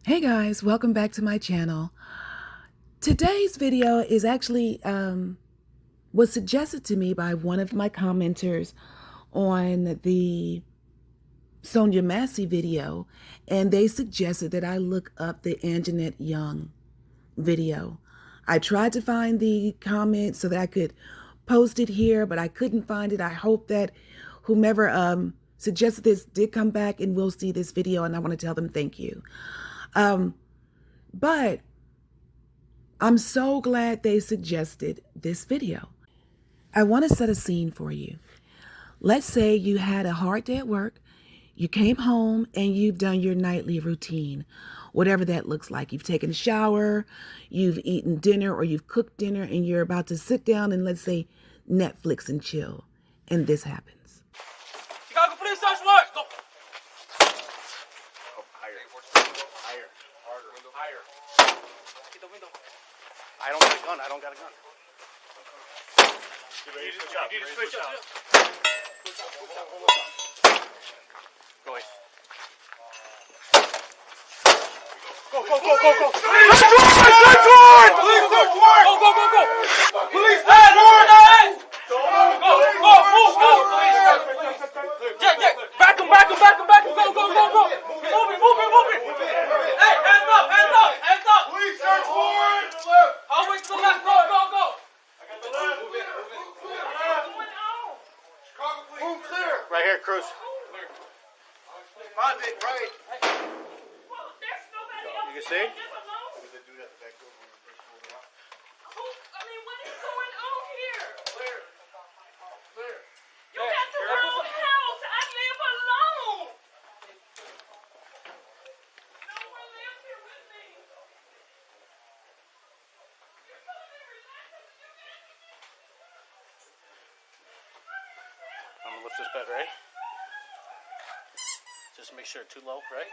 Hey guys, welcome back to my channel. Today's video is actually was suggested to me by one of my commenters on the Sonia Massey video, and they suggested that I look up the Anjanette Young video. I tried to find the comment so that I could post it here, but I couldn't find it. I hope that whomever suggested this did come back and will see this video, and I want to tell them thank you. But I'm so glad they suggested this video. I want to set a scene for you. Let's say you had a hard day at work, you came home and you've done your nightly routine, whatever that looks like. You've taken a shower, you've eaten dinner, or you've cooked dinner, and you're about to sit down and, let's say, Netflix and chill. And this happens. Chicago police search warrant. Go. Higher. Higher. Harder. Higher. Get the window. I don't got a gun. I don't got a gun. You need to switch up. Go ahead. Go. Police search warrant! Police search warrant! Go. Police search warrant! Go. Move. Yeah. Back him. Go. Move it. Hey, hands up. Police search warrant! Hallway to the left. Go. I got the left. Move it. Chicago police. Move clear. Right here, Cruz. Find it, right. You can see? I'm gonna lift this bed, right? Just make sure it's too low, right? Good.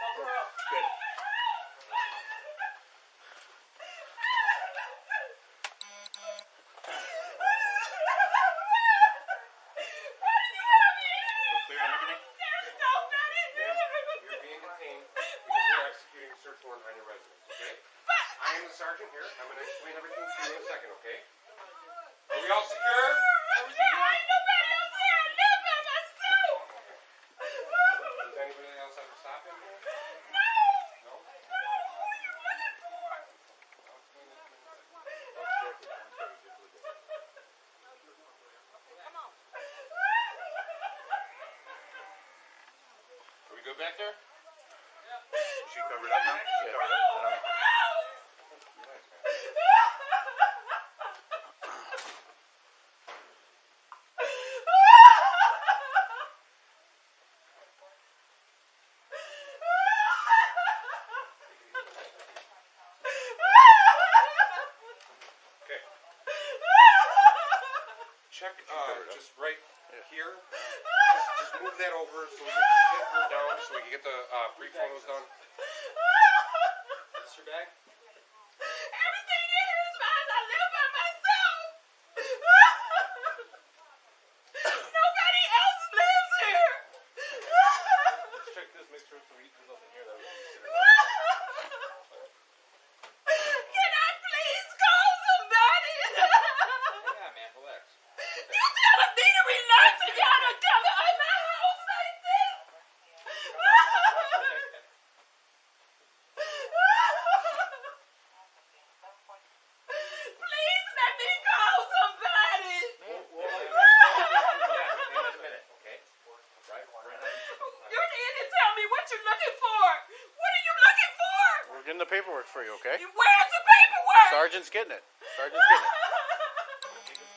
Clear on everything? You're being detained because we're executing a search warrant on your residence, okay? I am the sergeant here. I'm gonna explain everything to you in a second, okay? Are we all secure? Does anybody else have to stop him here? No? Are we good back there? Is she covered up now? She's covered up. Okay. Check just right here. Just move that over so we can get her down so we can get the brief photos done. Is this your bag? Let's check this, make sure there's nothing here that we can consider. Yeah, man, relax. We're getting the paperwork for you, okay? Where's the paperwork? Sergeant's getting it. Sergeant's getting it.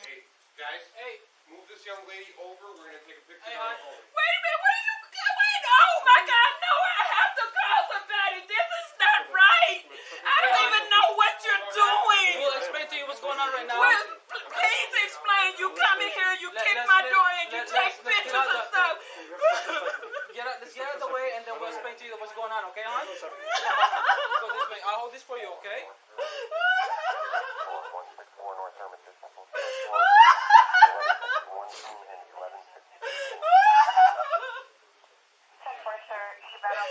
Hey, guys. Hey. Move this young lady over. We're going to take a picture Hey, of hon. her home. Wait a minute, what are you doing? Oh my God, no, I have to call somebody. This is not right. I don't even know what you're doing. We'll explain to you what's going on right now. Well, please explain. You come in here, you kick my door in, you take pictures and stuff. Let's get out of the way and then we'll explain to you what's going on, okay, hon? Come on, let's go this way. I'll hold this for you, okay? For sure, you better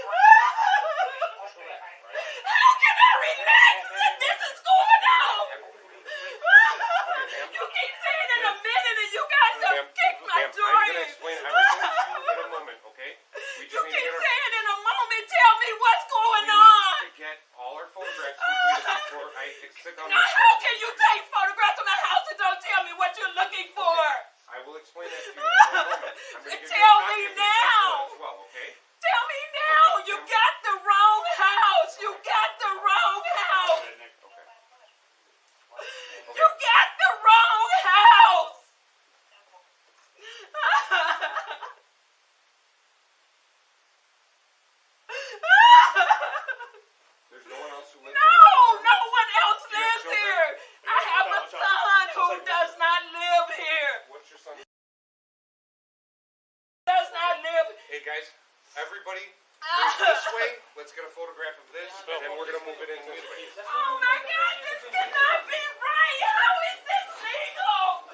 gonna move it in this way. Oh my God, this cannot be right. How is this legal?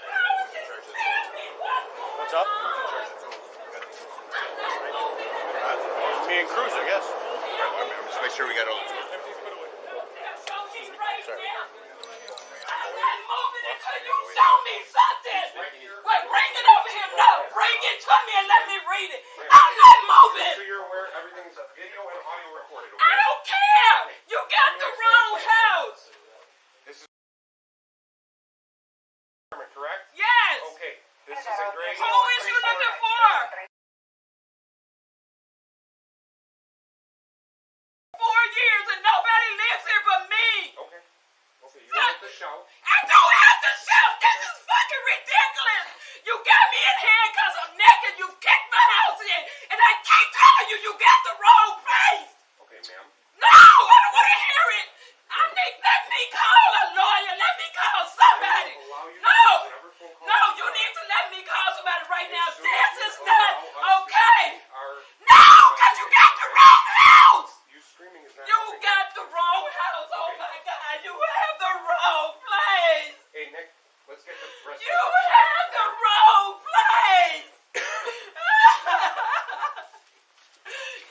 How is this family? What's up? Me and Cruz, I guess. I'm just make sure we got all the tools. Show me right now. I'm not moving until you show me something. Wait, bring it over here. No, bring it to me and let me read it. I'm not moving. So you're aware everything's video and audio recorded, okay? I don't care. You got the wrong house. This is correct? Yes. Okay. This is a great. Who is you looking for? 4 years and nobody lives here but me. Okay. Okay. You don't have to shout. I don't have to shout. This is fucking ridiculous. You got me in here because I'm naked. You kicked my house in. And I keep telling you, you got the wrong place. Okay, ma'am. No, I don't want to hear it. Let me call a lawyer. Let me call somebody. No. No, you need to let me call somebody right now. This is not okay. No, because you got the wrong house. You screaming is not. You got the wrong house. Oh my God, you have the wrong place. Hey, Nick, let's get the rest. You have the wrong place.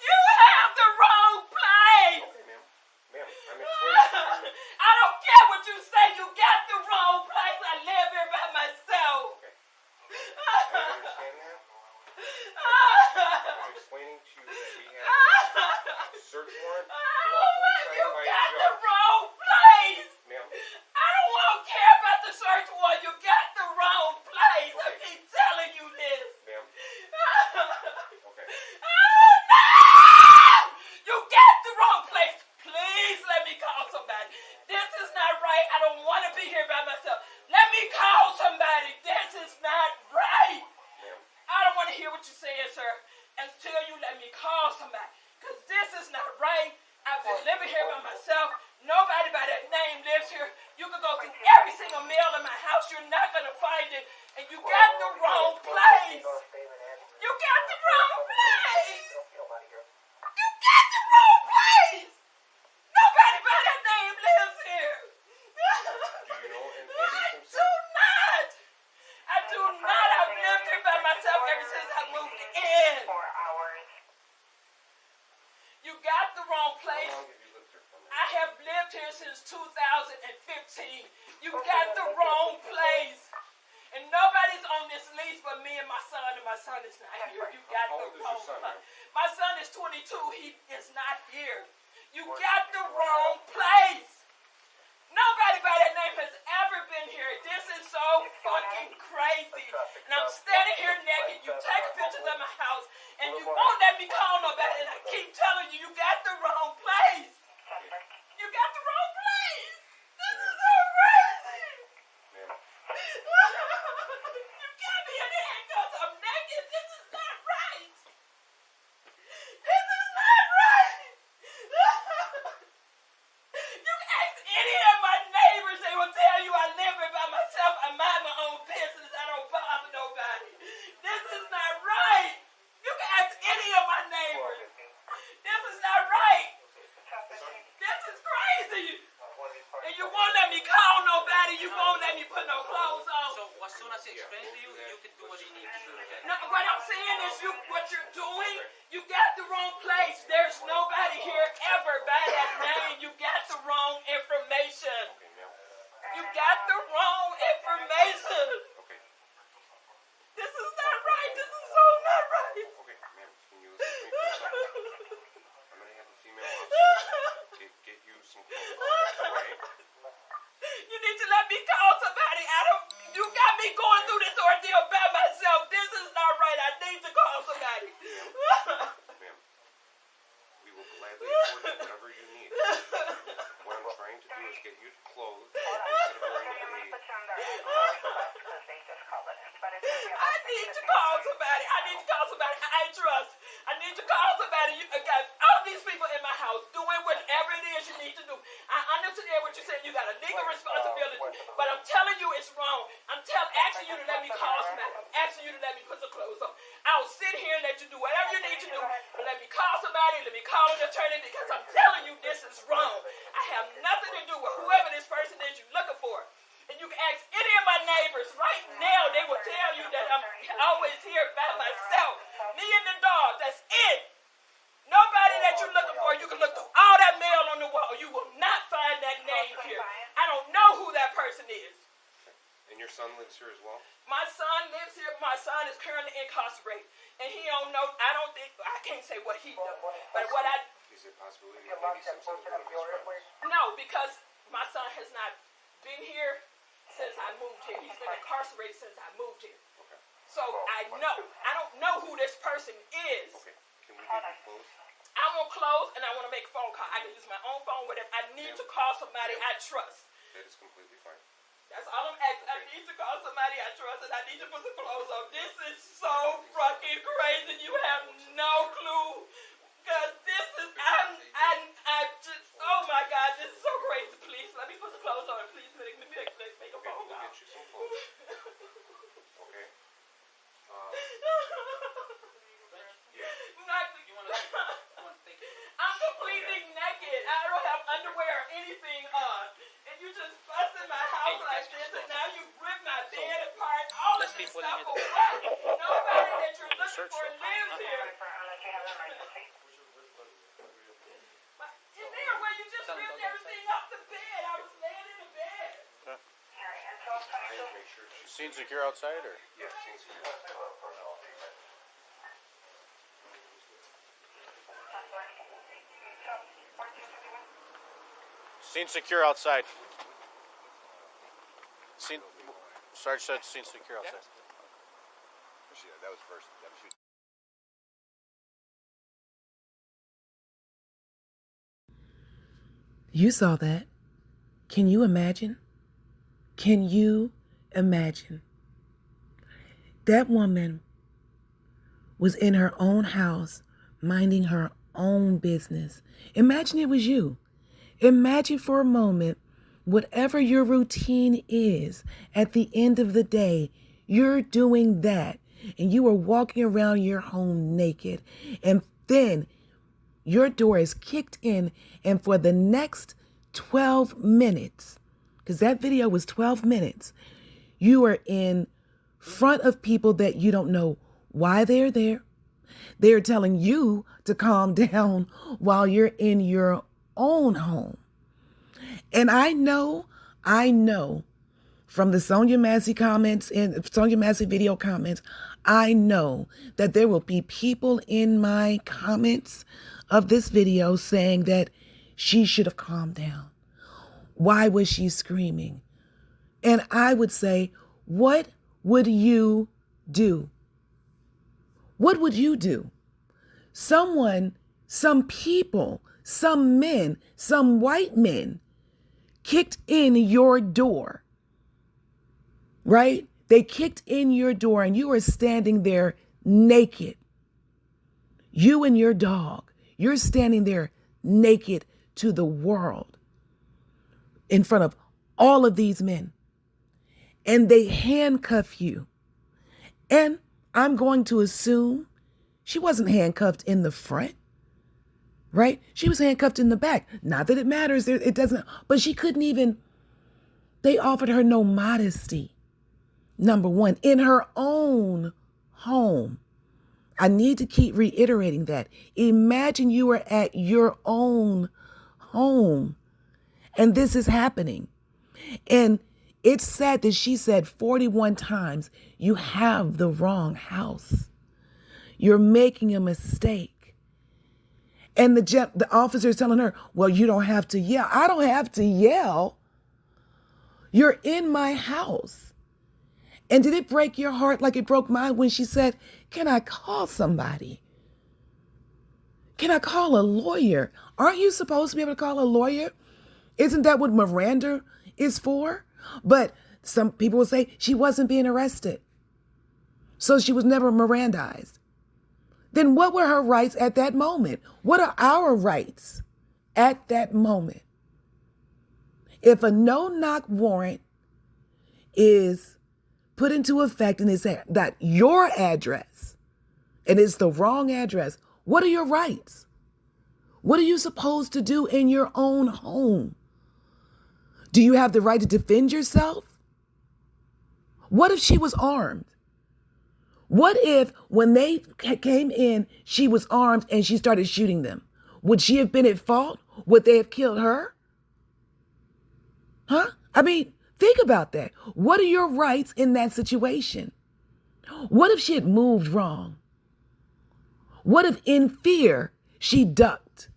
You have the wrong place. Okay, ma'am. Ma'am, I'm explaining. I don't care what you say. You got the wrong place. I live here by myself. Okay. I understand that. I'm explaining to you that we have a search warrant lawfully You signed by a got the judge. wrong place. Ma'am, I don't want to care about the search warrant. You got the wrong place. I keep telling you this. ma'am. Okay. No! You got the wrong place. Please let me call somebody. This is not right. I don't want to be here by myself. Let me call somebody. This is not right. Ma'am. I don't want to hear what you're saying, sir, until you let me call somebody. Because this is not right. I've been living here by myself. Nobody by that name lives here. You can go through every single mail in my house. You're not going to find it. And you got the wrong place. You got the wrong place. You got the wrong place. Nobody by that name lives here. Do you know I Andy do Simpson? not. I do not. I've lived here by myself ever since I moved in. You got the wrong How place. long have you lived here for? I have lived here since 2015. You got the wrong place. And nobody's on this lease but me and my son is not here. You got How the old is your wrong son, place. ma'am? My son is 22. He is not here. You got the wrong place. Nobody by that name has ever been here. This is so fucking crazy. And I'm standing here naked. You take pictures of my house. And you won't let me call nobody. And I keep telling you, you got the wrong place. You got the wrong place. This is so crazy. Ma'am. You got me in here because I'm naked. This is not right. This is not right. You can ask any of my neighbors. They will tell you I live here by myself. I mind my own business. I don't bother nobody. This is not right. You can ask any of my neighbors. This is not right. This is crazy. And you won't let me call nobody. You won't let me put no clothes on. So as soon as he explains to you, you can do what you need to do. Okay? No, what I'm saying is what you're doing, you got the wrong place. There's nobody here ever by that name. You got the wrong information. Okay, ma'am. You got the wrong information. Okay. This is not right. This is so not right. Okay, ma'am. Can you listen to me for a second? I'm gonna have the female officer get you some clothes. Right? You need to let me call somebody. You got me going through this ordeal by myself. This is not right. I need to call somebody. Ma'am. We will gladly afford you whatever you need. What I'm trying to do is get you clothes instead of wearing I need to call somebody. I need to call somebody I trust. I need to call somebody. You got all these people in my house doing whatever it is you need to do. I understand what you're saying. You got a legal responsibility. But I'm telling you it's wrong. I'm asking you to let me call somebody. I'm asking you to let me put some clothes on. I'll sit here and let you do whatever you need to do. But let me call somebody somebody, let me call an attorney, because I'm telling you this is wrong. I have nothing to do with whoever this person is you're looking for. And you can ask any of my neighbors right now, they will tell you that I'm always here by myself. Me and the dog, that's it. Nobody that you're looking for, you can look through all that mail on the wall. You will not find that name here. I don't know who that person is. And your son lives here as well? My son lives here. My son is currently incarcerated. And he don't know, I can't say what he does. But what Is it possibility that maybe Simpson is one of his friends? no, because my son has not been here since I moved here. He's been incarcerated since I moved here. Okay. So I don't know who this person is. Okay. Can we get you close? I want to close and I want to make a phone call. I can use my own phone, whatever. I need to call somebody I trust. That is completely fine. That's all I'm asking. I need to call somebody I trust and I need to put some clothes on. This is so fucking crazy. You have no clue. Because this is, I just, oh my God, this is so crazy. Please, let me put some clothes on. Please, make a Okay, phone we'll call. get you some clothes. Okay. I'm completely naked. I don't have underwear or anything on. And you just busted my house like this, and now you ripped my bed apart. All of this stuff for what? Nobody that you're looking for lives here. In there where you just ripped everything off the bed. I was laying in the bed. Make sure she's... Scene secure outside, or? Yeah, seems to be. Scene secure outside. Scene. Sarge said scene secure outside. That was first. That was You saw that. Can you imagine? Can you imagine? That woman was in her own house, minding her own business. Imagine it was you. Imagine for a moment, whatever your routine is, at the end of the day, you're doing that. And you are walking around your home naked. And then your door is kicked in, and for the next 12 minutes, because that video was 12 minutes, you are in front of people that you don't know why they're there. They're telling you to calm down while you're in your own home. And I know from the Sonia Massey comments and Sonia Massey video comments, I know that there will be people in my comments of this video saying that she should have calmed down. Why was she screaming? And I would say, what would you do? What would you do? Someone, some people, some men, some white men kicked in your door, right? They kicked in your door and you are standing there naked. You and your dog, you're standing there naked to the world in front of all of these men. And they handcuff you. And I'm going to assume she wasn't handcuffed in the front, right? She was handcuffed in the back. Not that it matters, it doesn't, but she couldn't even, they offered her no modesty. Number one, in her own home. I need to keep reiterating that. Imagine you are at your own home and this is happening. And it's sad that she said 41 times, you have the wrong house. You're making a mistake. And the officer is telling her, well, you don't have to yell. I don't have to yell. You're in my house. And did it break your heart like it broke mine when she said, can I call somebody? Can I call a lawyer? Aren't you supposed to be able to call a lawyer? Isn't that what Miranda is for? But some people will say she wasn't being arrested, so she was never Mirandized. Then what were her rights at that moment? What are our rights at that moment? If a no-knock warrant is put into effect and it's at your address and it's the wrong address, what are your rights? What are you supposed to do in your own home? Do you have the right to defend yourself? What if she was armed? What if when they came in, she was armed and she started shooting them? Would she have been at fault? Would they have killed her? Huh? I mean, think about that. What are your rights in that situation? What if she had moved wrong? What if in fear she ducked?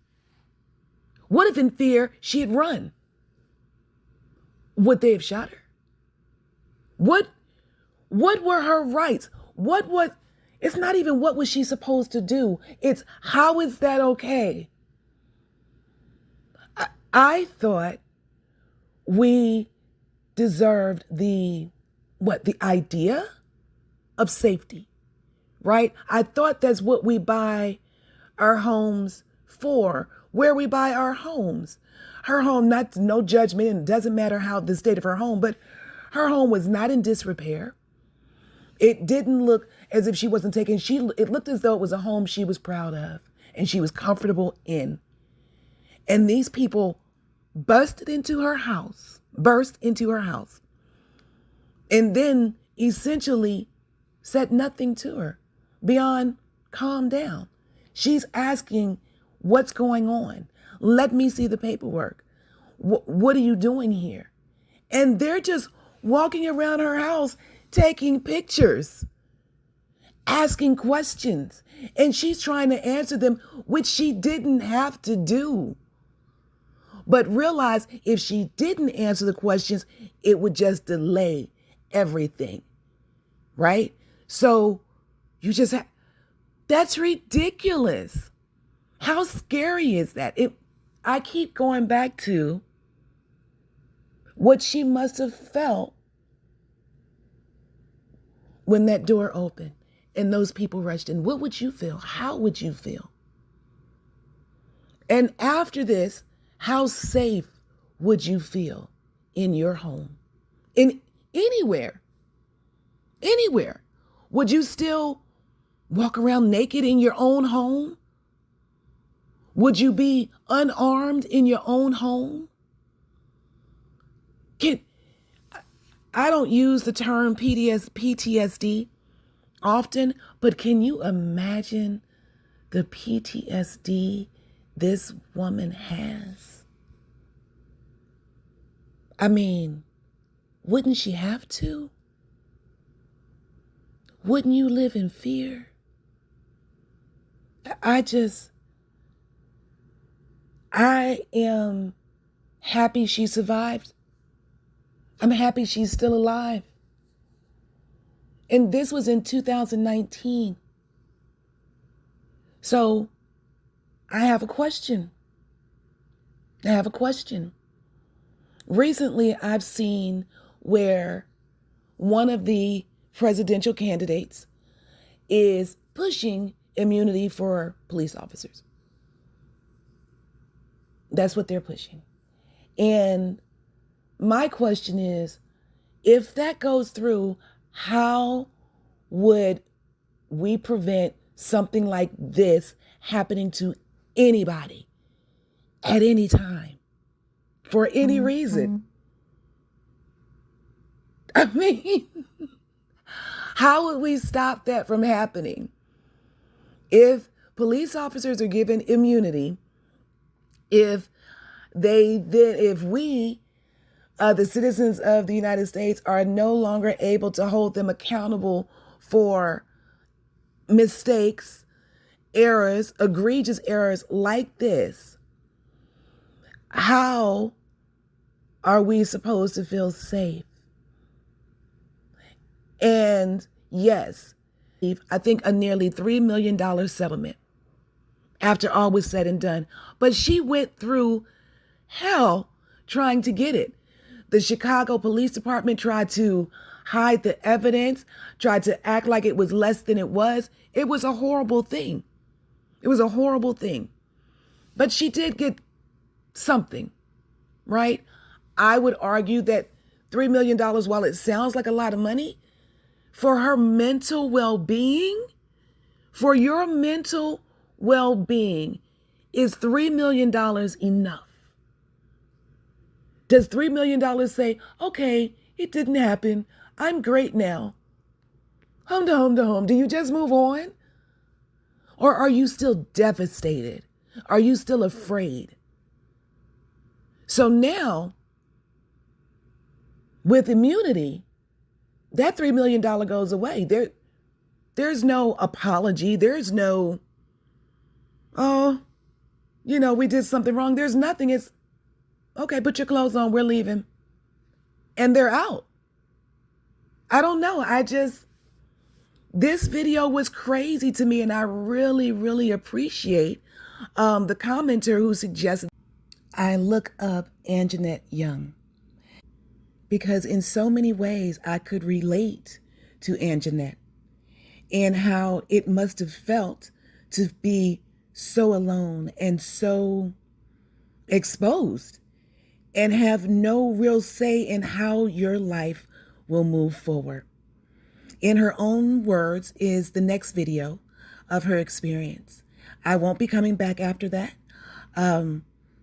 What if in fear she had run? Would they have shot her? What were her rights? It's not even what was she supposed to do. It's how is that okay? I thought we deserved the idea of safety, right? I thought that's what we buy our homes for, where we buy our homes. Her home, no judgment, and it doesn't matter how the state of her home, but her home was not in disrepair. It didn't look as if she wasn't taken. It looked as though it was a home she was proud of and she was comfortable in. And these people burst into her house, and then essentially said nothing to her beyond calm down. She's asking, what's going on? Let me see the paperwork. What are you doing here? And they're just walking around her house, taking pictures, asking questions, and she's trying to answer them, which she didn't have to do. But realize if she didn't answer the questions, it would just delay everything, right? So that's ridiculous. How scary is that? I keep going back to what she must have felt when that door opened and those people rushed in. What would you feel? How would you feel? And after this, how safe would you feel in your home? In anywhere? Would you still walk around naked in your own home? Would you be unarmed in your own home? I don't use the term PTSD often, but can you imagine the PTSD this woman has? I mean, wouldn't she have to? Wouldn't you live in fear? I am happy she survived. I'm happy she's still alive. And this was in 2019. So I have a question. Recently, I've seen where one of the presidential candidates is pushing immunity for police officers. That's what they're pushing. And my question is, if that goes through, how would we prevent something like this happening to anybody at any time for any reason? I mean, how would we stop that from happening? If police officers are given immunity, if we, the citizens of the United States, are no longer able to hold them accountable for mistakes, errors, egregious errors like this, how are we supposed to feel safe? And yes, I think a nearly $3 million settlement after all was said and done. But she went through hell trying to get it. The Chicago Police Department tried to hide the evidence, tried to act like it was less than it was. It was a horrible thing. But she did get something, right? I would argue that $3 million, while it sounds like a lot of money, for her mental well-being, for your mental well-being, Is $3 million enough? Does $3 million say, okay, it didn't happen, I'm great now? Home to home to home. Do you just move on? Or are you still devastated? Are you still afraid? So now, with immunity, that $3 million goes away. There's no apology. There's no, oh, we did something wrong. There's nothing. It's, okay, put your clothes on. We're leaving. And they're out. I don't know. This video was crazy to me, and I really, really appreciate the commenter who suggested I look up Anjanette Young, because in so many ways I could relate to Anjanette and how it must have felt to be so alone and so exposed and have no real say in how your life will move forward. In her own words is the next video of her experience. I won't be coming back after that.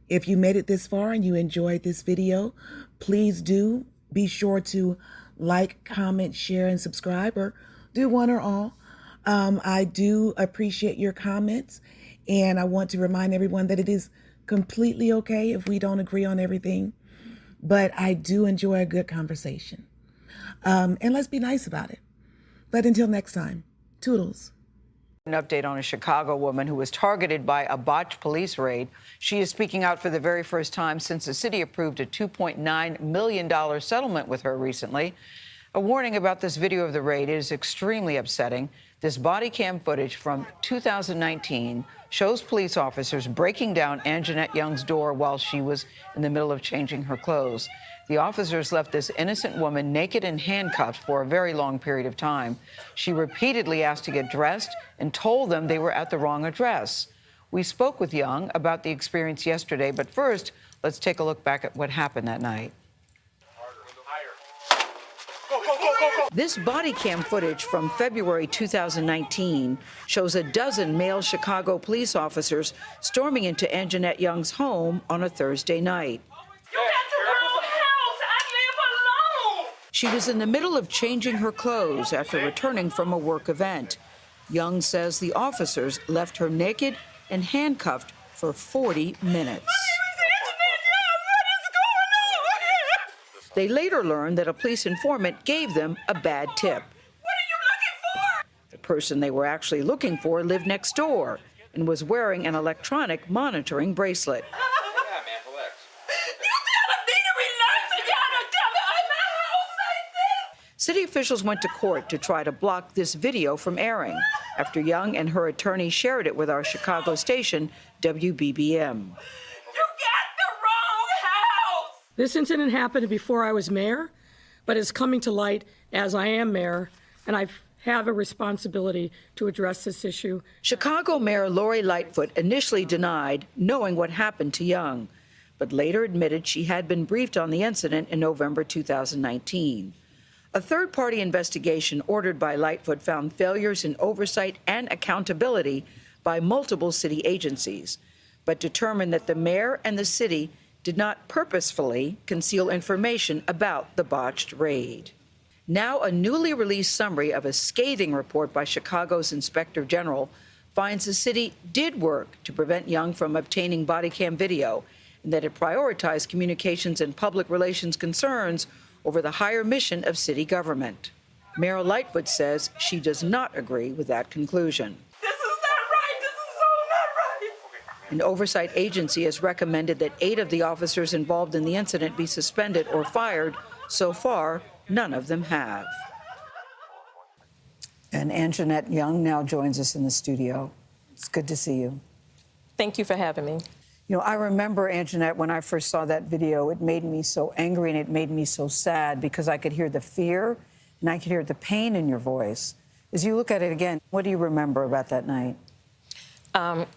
If you made it this far and you enjoyed this video, please do be sure to like, comment, share, and subscribe, or do one or all. I do appreciate your comments, and I want to remind everyone that it is completely okay if we don't agree on everything, but I do enjoy a good conversation. And let's be nice about it. But until next time, toodles. An update on a Chicago woman who was targeted by a botched police raid. She is speaking out for the very first time since the city approved a $2.9 million settlement with her recently. A warning about this video of the raid is extremely upsetting. This body cam footage from 2019 shows police officers breaking down Anjanette Young's door while she was in the middle of changing her clothes. The officers left this innocent woman naked and handcuffed for a very long period of time. She repeatedly asked to get dressed and told them they were at the wrong address. We spoke with Young about the experience yesterday, but first, let's take a look back at what happened that night. This body cam footage from February 2019 shows a dozen male Chicago police officers storming into Anjanette Young's home on a Thursday night. She was in the middle of changing her clothes after returning from a work event. Young says the officers left her naked and handcuffed for 40 minutes. They later learned that a police informant gave them a bad tip. What are you looking for? The person they were actually looking for lived next door and was wearing an electronic monitoring bracelet. City officials went to court to try to block this video from airing after Young and her attorney shared it with our Chicago station, WBBM. This incident happened before I was mayor, but it's coming to light as I am mayor, and I have a responsibility to address this issue. Chicago Mayor Lori Lightfoot initially denied knowing what happened to Young, but later admitted she had been briefed on the incident in November 2019. A third-party investigation ordered by Lightfoot found failures in oversight and accountability by multiple city agencies, but determined that the mayor and the city did not purposefully conceal information about the botched raid. Now, a newly released summary of a scathing report by Chicago's Inspector General finds the city did work to prevent Young from obtaining body cam video, and that it prioritized communications and public relations concerns over the higher mission of city government. Mayor Lightfoot says she does not agree with that conclusion. An oversight agency has recommended that 8 of the officers involved in the incident be suspended or fired. So far, none of them have. And Anjanette Young now joins us in the studio. It's good to see you. Thank you for having me. You know, I remember, Anjanette, when I first saw that video, it made me so angry and it made me so sad because I could hear the fear and I could hear the pain in your voice. As you look at it again, what do you remember about that night?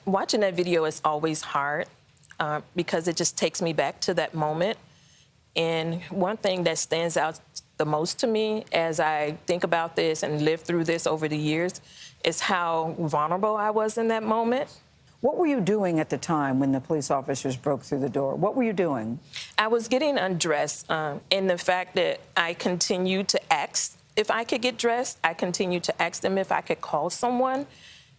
Watching that video is always hard because it just takes me back to that moment. And one thing that stands out the most to me as I think about this and live through this over the years is how vulnerable I was in that moment. What were you doing at the time when the police officers broke through the door? What were you doing? I was getting undressed, and the fact that I continued to ask if I could get dressed, I continued to ask them if I could call someone.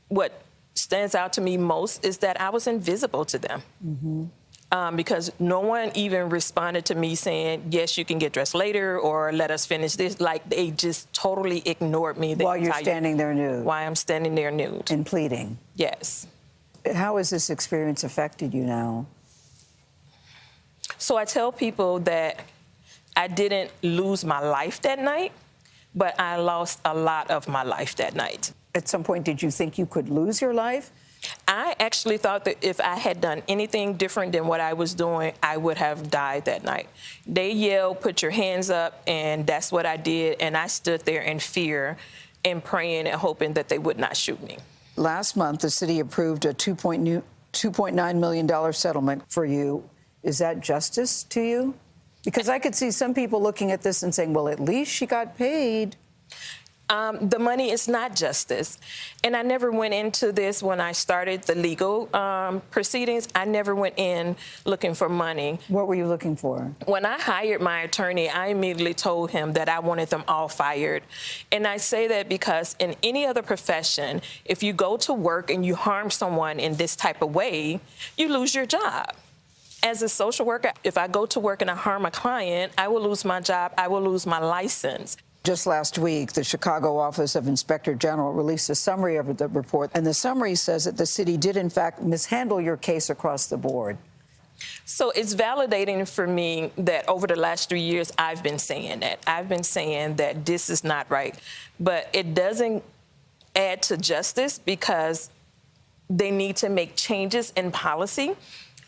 What stands out to me most is that I was invisible to them. Because no one even responded to me saying, yes, you can get dressed later, or let us finish this. Like, they just totally ignored me. While you're standing there nude? While I'm standing there nude. And pleading? Yes. How has this experience affected you now? So I tell people that I didn't lose my life that night, but I lost a lot of my life that night. At some point, did you think you could lose your life? I actually thought that if I had done anything different than what I was doing, I would have died that night. They yelled, put your hands up, and that's what I did. And I stood there in fear and praying and hoping that they would not shoot me. Last month, the city approved a $2.9 million settlement for you. Is that justice to you? Because I could see some people looking at this and saying, well, at least she got paid. The money is not justice. And I never went into this when I started the legal proceedings. I never went in looking for money. What were you looking for? When I hired my attorney, I immediately told him that I wanted them all fired. And I say that because in any other profession, if you go to work and you harm someone in this type of way, you lose your job. As a social worker, if I go to work and I harm a client, I will lose my job, I will lose my license. Just last week, the Chicago Office of Inspector General released a summary of the report, and the summary says that the city did, in fact, mishandle your case across the board. So it's validating for me that over the last 3 years, I've been saying that. I've been saying that this is not right. But it doesn't add to justice because they need to make changes in policy.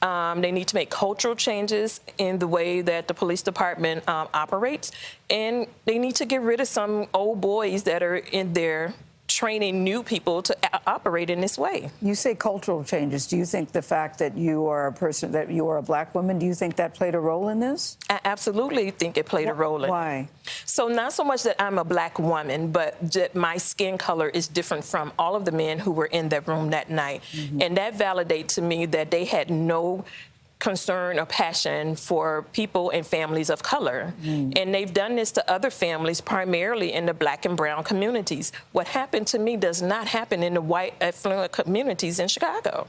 They need to make cultural changes in the way that the police department operates, and they need to get rid of some old boys that are in there training new people to operate in this way. You say cultural changes. Do you think the fact that you are a person, that you are a black woman, do you think that played a role in this? I absolutely think it played a role in it. Why? So not so much that I'm a black woman, but that my skin color is different from all of the men who were in that room that night. And that validates to me that they had no concern or passion for people and families of color. And they've done this to other families, primarily in the black and brown communities. What happened to me does not happen in the white affluent communities in Chicago.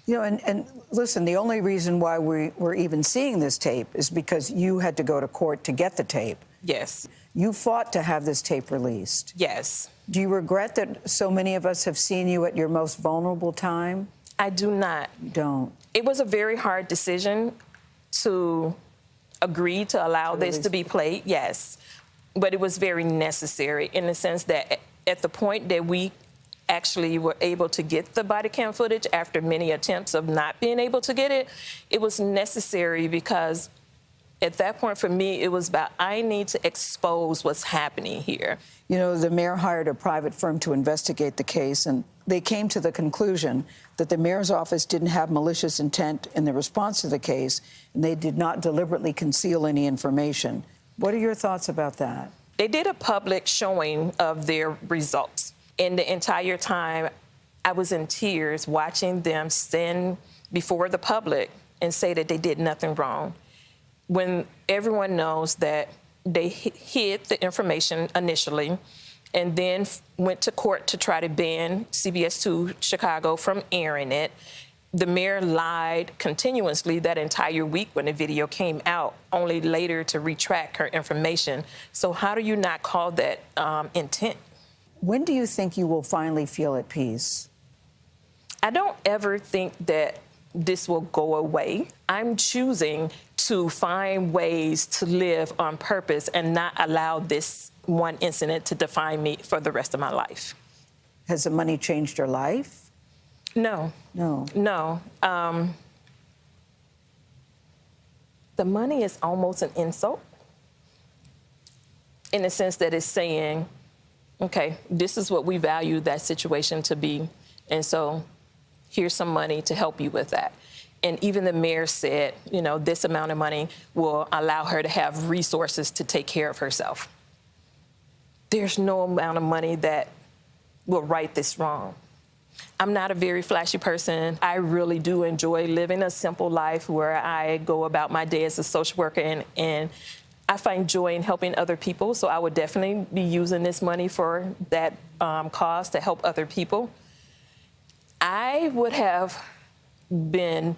You know, and listen, the only reason why we're even seeing this tape is because you had to go to court to get the tape. Yes. You fought to have this tape released. Yes. Do you regret that so many of us have seen you at your most vulnerable time? I do not. You don't. It was a very hard decision to agree to allow this to be played, yes. But it was very necessary in the sense that at the point that we actually were able to get the body cam footage after many attempts of not being able to get it, it was necessary because at that point for me, it was about I need to expose what's happening here. You know, the mayor hired a private firm to investigate the case, and they came to the conclusion that the mayor's office didn't have malicious intent in the response to the case, and they did not deliberately conceal any information. What are your thoughts about that? They did a public showing of their results. And the entire time, I was in tears watching them stand before the public and say that they did nothing wrong, when everyone knows that they hid the information initially and then went to court to try to ban CBS 2 Chicago from airing it. The mayor lied continuously that entire week when the video came out, only later to retract her information. So how do you not call that intent? When do you think you will finally feel at peace? I don't ever think that this will go away. I'm choosing to find ways to live on purpose and not allow this one incident to define me for the rest of my life. Has the money changed your life? No. No. No. The money is almost an insult in the sense that it's saying, okay, this is what we value that situation to be, and so here's some money to help you with that. And even the mayor said, you know, this amount of money will allow her to have resources to take care of herself. There's no amount of money that will right this wrong. I'm not a very flashy person. I really do enjoy living a simple life where I go about my day as a social worker, and I find joy in helping other people. So I would definitely be using this money for that cause to help other people. I would have been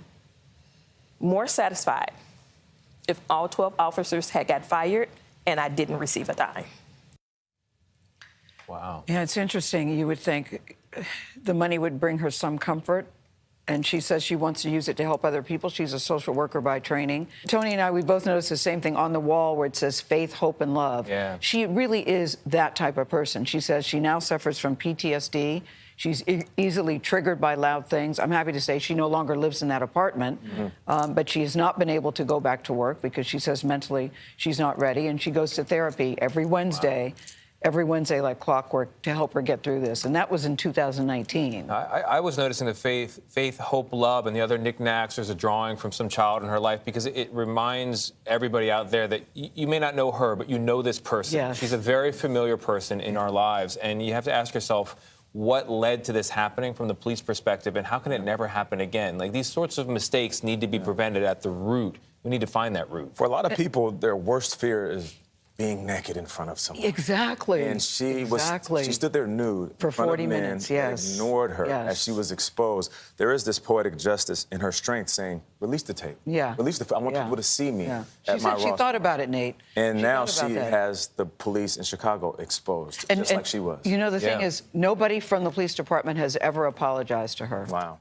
more satisfied if all 12 officers had got fired and I didn't receive a dime. Wow. Yeah, it's interesting. You would think the money would bring her some comfort, and she says she wants to use it to help other people. She's a social worker by training. Tony and I, we both noticed the same thing on the wall where it says faith, hope, and love. Yeah. She really is that type of person. She says she now suffers from PTSD. She's easily triggered by loud things. I'm happy to say she no longer lives in that apartment, but she has not been able to go back to work because she says mentally she's not ready, and she goes to therapy every Wednesday. Wow. Every Wednesday like clockwork to help her get through this. And that was in 2019. I was noticing the faith, hope, love, and the other knickknacks. There's a drawing from some child in her life because it reminds everybody out there that you may not know her, but you know this person. Yes. She's a very familiar person in our lives. And you have to ask yourself, what led to this happening from the police perspective, and how can it never happen again? Like, these sorts of mistakes need to be prevented at the root. We need to find that root. For a lot of people, their worst fear is being naked in front of someone. Exactly. And she stood there nude for in front 40 of men, minutes, yes. ignored her Yes. as she was exposed. There is this poetic justice in her strength saying, release the tape. Yeah. Release the I want people to see me Yeah. at She my said she roster. thought about it, Nate. And now thought she about that. has the police in Chicago exposed, just like she was. You know, the thing is, nobody from the police department has ever apologized to her. Wow.